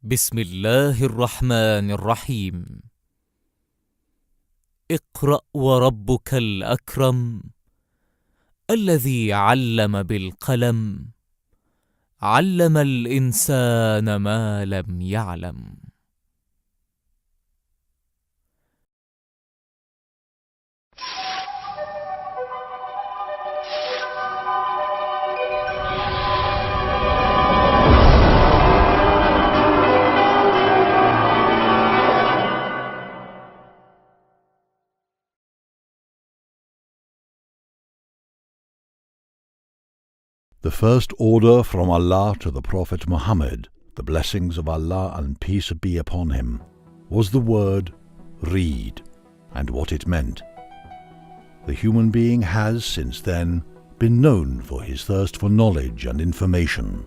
بسم الله الرحمن الرحيم. اقرأ وربك الأكرم الذي علم بالقلم علم الإنسان ما لم يعلم. The first order from Allah to the Prophet Muhammad, the blessings of Allah and peace be upon him, was the word read and what it meant. The human being has since then been known for his thirst for knowledge and information.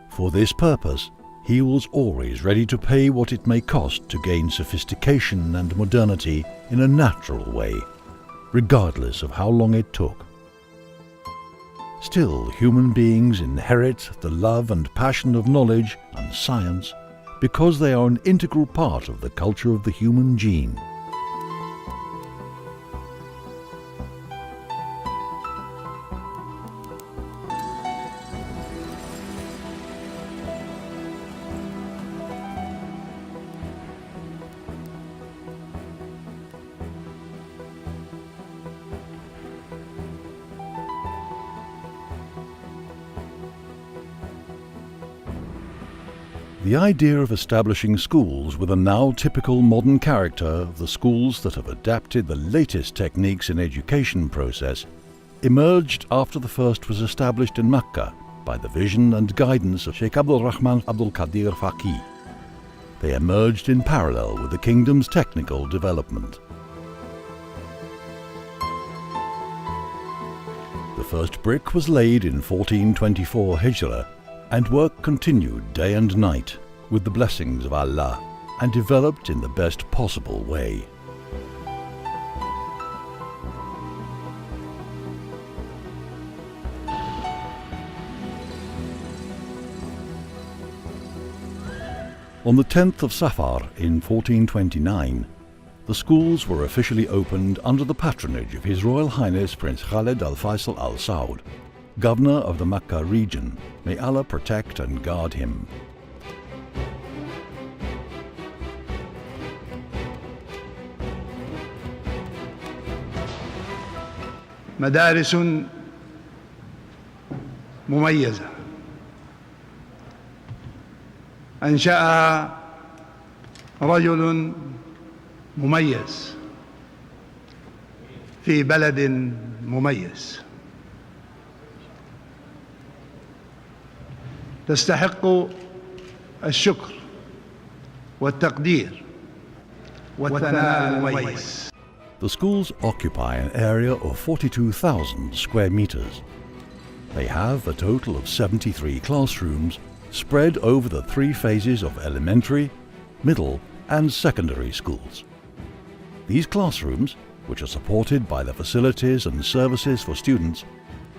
For this purpose, he was always ready to pay what it may cost to gain sophistication and modernity in a natural way, regardless of how long it took. Still, human beings inherit the love and passion of knowledge and science because they are an integral part of the culture of the human gene. The idea of establishing schools with a now typical modern character of the schools that have adapted the latest techniques in education process emerged after the first was established in Mecca by the vision and guidance of Sheikh Abdul Rahman Abdul Qadir Faqih. They emerged in parallel with the kingdom's technical development. The first brick was laid in 1424 Hijrah, and work continued day and night with the blessings of Allah and developed in the best possible way. On the 10th of Safar in 1429, the schools were officially opened under the patronage of His Royal Highness Prince Khaled Al Faisal Al Saud, Governor of the Mecca region. May Allah protect and guard him. مدارس مميزة أنشأها رجل مميز في بلد مميز تستحق الشكر والتقدير والثناء المميز. The schools occupy an area of 42,000 square meters. They have a total of 73 classrooms spread over the three phases of elementary, middle and secondary schools. These classrooms, which are supported by the facilities and services for students,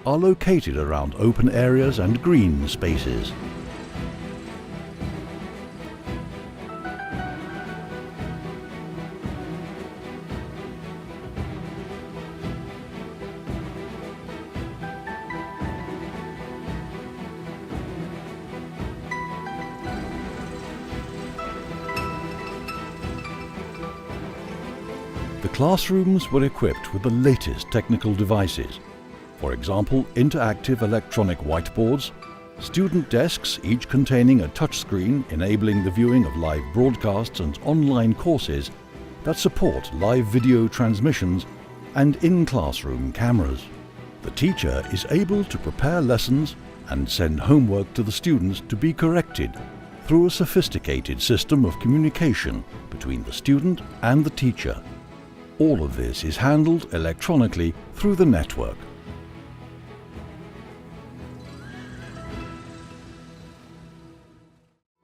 are located around open areas and green spaces. The classrooms were equipped with the latest technical devices. For example, interactive electronic whiteboards, student desks each containing a touchscreen enabling the viewing of live broadcasts and online courses that support live video transmissions, and in-classroom cameras. The teacher is able to prepare lessons and send homework to the students to be corrected through a sophisticated system of communication between the student and the teacher. All of this is handled electronically through the network.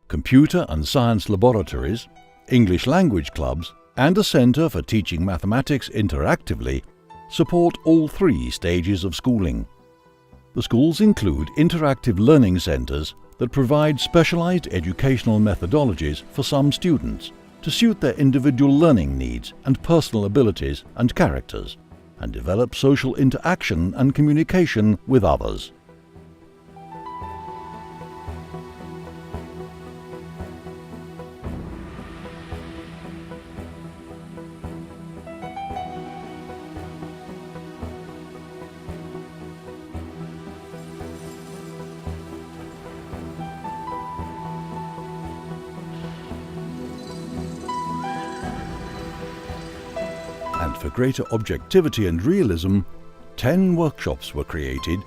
Computer and science laboratories, English language clubs, and a centre for teaching mathematics interactively support all three stages of schooling. The schools include interactive learning centres that provide specialized educational methodologies for some students to suit their individual learning needs and personal abilities and characters, and develop social interaction and communication with others. And for greater objectivity and realism, 10 workshops were created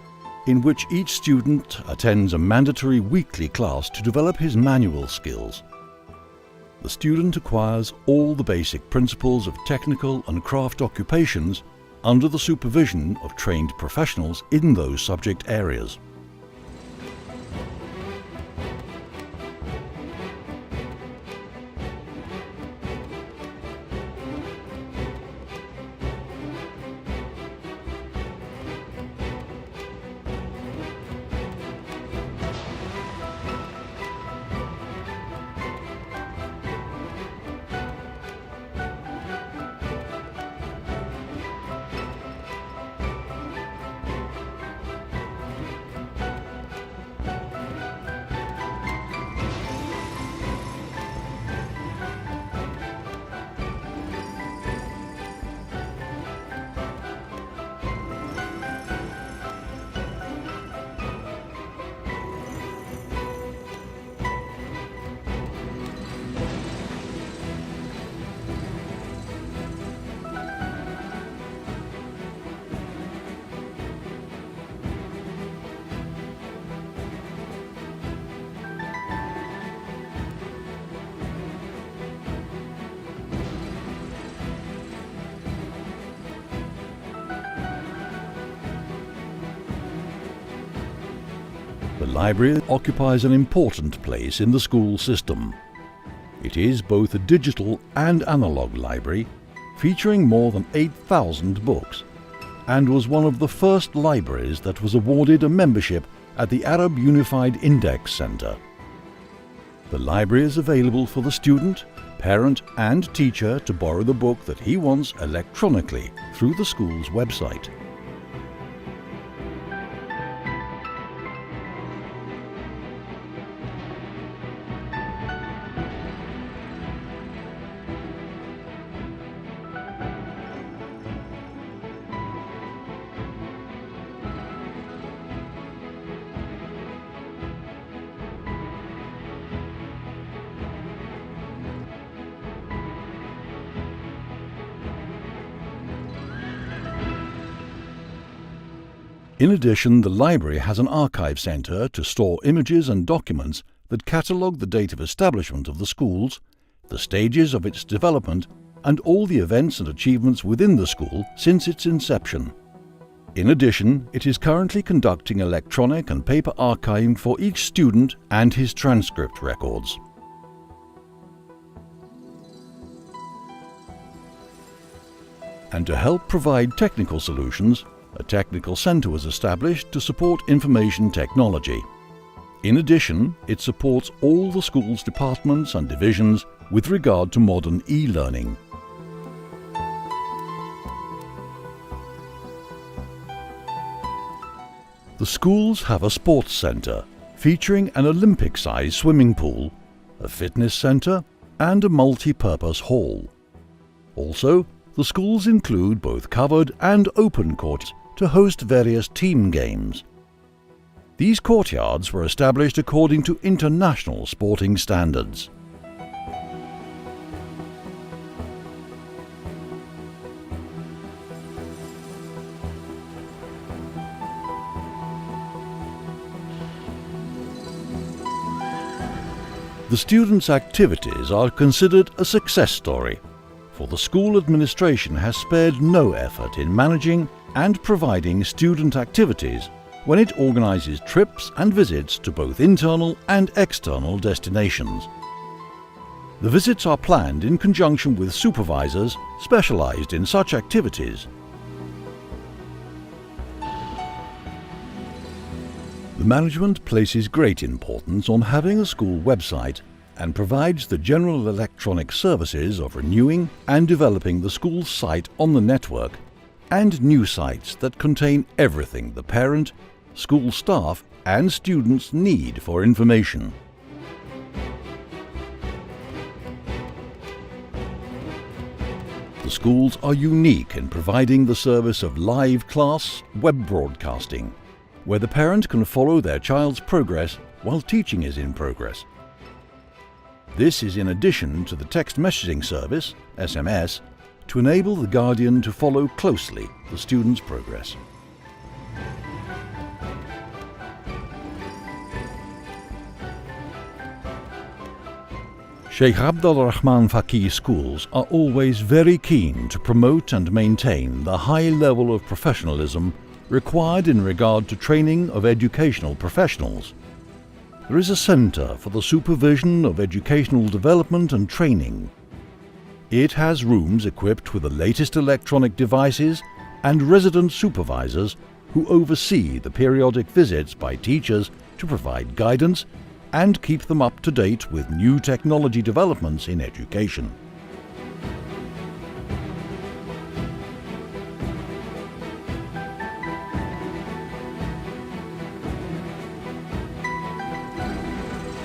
in which each student attends a mandatory weekly class to develop his manual skills. The student acquires all the basic principles of technical and craft occupations under the supervision of trained professionals in those subject areas. The library occupies an important place in the school system. It is both a digital and analog library, featuring more than 8,000 books, and was one of the first libraries that was awarded a membership at the Arab Unified Index Center. The library is available for the student, parent and teacher to borrow the book that he wants electronically through the school's website. In addition, the library has an archive centre to store images and documents that catalogue the date of establishment of the schools, the stages of its development, and all the events and achievements within the school since its inception. In addition, it is currently conducting electronic and paper archiving for each student and his transcript records. And to help provide technical solutions, a technical centre was established to support information technology. In addition, it supports all the school's departments and divisions with regard to modern e-learning. The schools have a sports centre featuring an Olympic-sized swimming pool, a fitness centre and a multi-purpose hall. Also, the schools include both covered and open courts to host various team games. These courtyards were established according to international sporting standards. The students' activities are considered a success story, for the school administration has spared no effort in managing and providing student activities when it organises trips and visits to both internal and external destinations. The visits are planned in conjunction with supervisors specialised in such activities. The management places great importance on having a school website and provides the general electronic services of renewing and developing the school's site on the network and new sites that contain everything the parent, school staff and students need for information. The schools are unique in providing the service of live class web broadcasting, where the parent can follow their child's progress while teaching is in progress. This is in addition to the text messaging service, SMS, to enable the guardian to follow closely the student's progress. Sheikh Abdul Rahman Faqih schools are always very keen to promote and maintain the high level of professionalism required in regard to training of educational professionals. There is a centre for the supervision of educational development and training. It has rooms equipped with the latest electronic devices and resident supervisors who oversee the periodic visits by teachers to provide guidance and keep them up to date with new technology developments in education.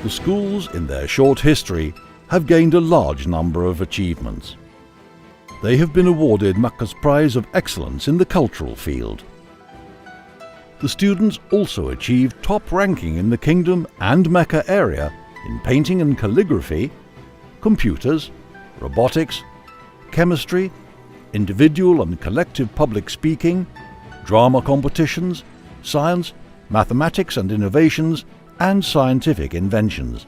The schools, in their short history, have gained a large number of achievements. They have been awarded Makkah's Prize of Excellence in the cultural field. The students also achieved top ranking in the Kingdom and Mecca area in painting and calligraphy, computers, robotics, chemistry, individual and collective public speaking, drama competitions, science, mathematics and innovations, and scientific inventions.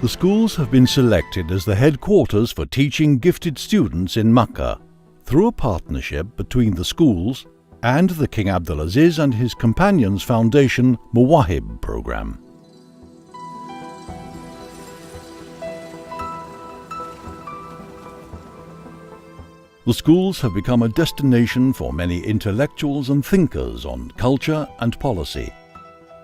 The schools have been selected as the headquarters for teaching gifted students in Makkah through a partnership between the schools and the King Abdulaziz and his companions Foundation Muwahib program. The schools have become a destination for many intellectuals and thinkers on culture and policy.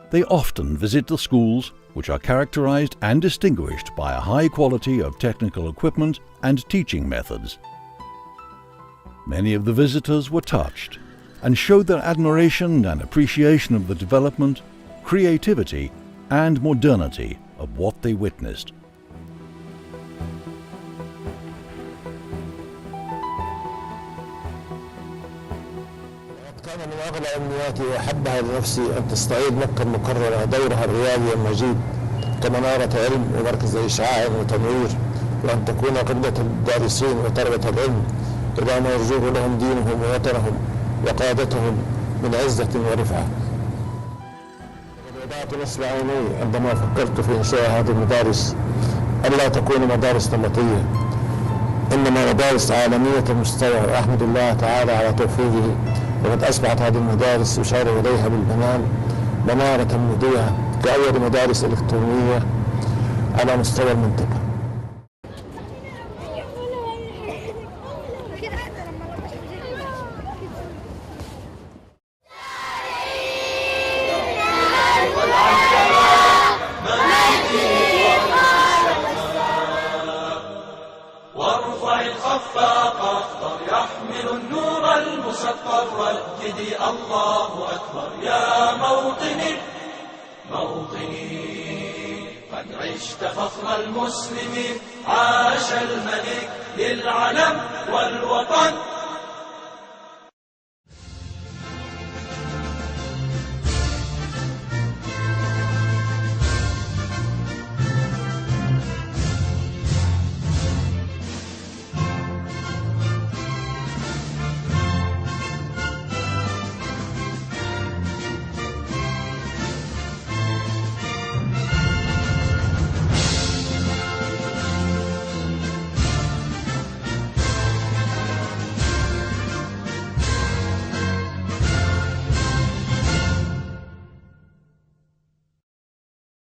They often visit the schools, which are characterized and distinguished by a high quality of technical equipment and teaching methods. Many of the visitors were touched and showed their admiration and appreciation of the development, creativity, and modernity of what they witnessed. كان من أغلى أمنياتي وأحبها لنفسي أن تستعيد مكة المكرمة دورها الريادي المجيد كمنارة علم ومركز إشعاع وتنوير، وأن تكون قبلة الدارسين وطلبة العلم إلى ما يرجوه لهم دينهم ووطنهم وقادتهم من عزة ورفعة. وضعت نصب عيني عندما فكرت في إنشاء هذه المدارس ألا تكون مدارس نمطية، إنما مدارس عالمية المستوى، وأحمد الله تعالى على توفيقه، وقد أصبحت هذه المدارس يشار إليها بالبنان منارة مضيئة كأول مدارس إلكترونية على مستوى المنطقة. وارفع الخفاق أخضر يحمل النور المسطر رددي الله أكبر يا موطني موطني قد عشت فخر المسلمين عاش الملك للعلم والوطن